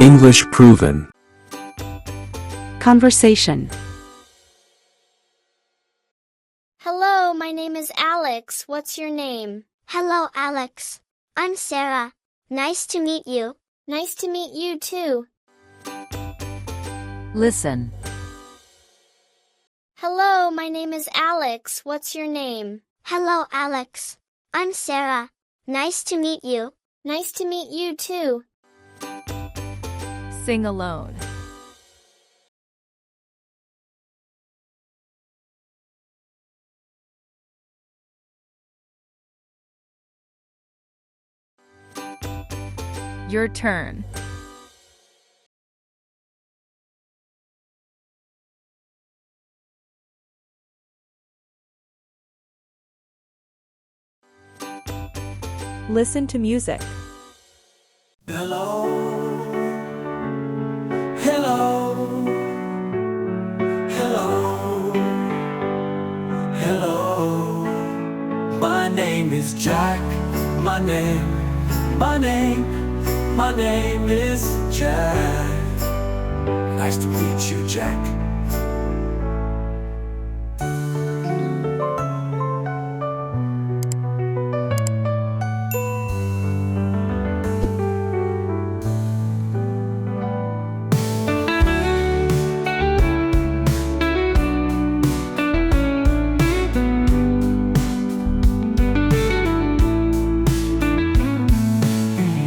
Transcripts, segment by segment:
English proven. Conversation. Hello, my name is Alex. What's your name? Hello, Alex. I'm Sarah. Nice to meet you. Nice to meet you too. Listen. Hello, my name is Alex. What's your name? Hello, Alex. I'm Sarah. Nice to meet you. Nice to meet you too. Sing alone. Your turn. Listen to music. Hello, hello, hello, hello. My name is Jack. My name is Jack. Nice to meet you, Jack.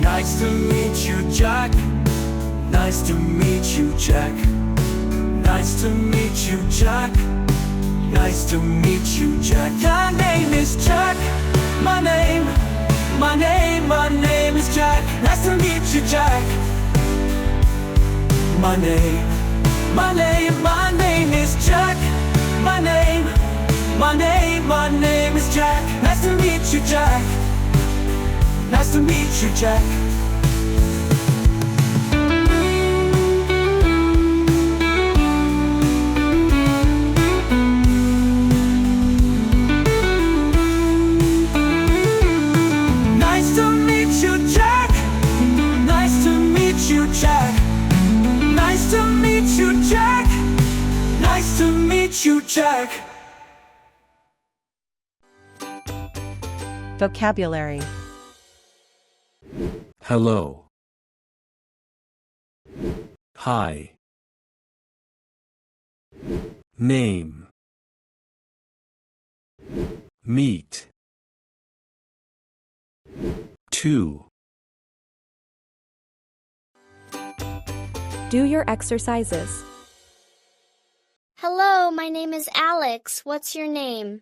Nice to meet you, Jack. Nice to meet you, Jack. Nice to meet you, Jack. Nice to meet you, Jack. My name is Jack. My name is Jack. Nice to meet you, Jack. My name is Jack. My name is Jack. Nice to meet you, Jack. Nice to meet you, Jack. Nice to meet you, Jack. Nice to meet you, Jack. Nice to meet you, Jack. Nice to meet you, Jack. Vocabulary. Hello. Hi. Name. Meet. To. Do your exercises. Hello, my name is Alex. What's your name?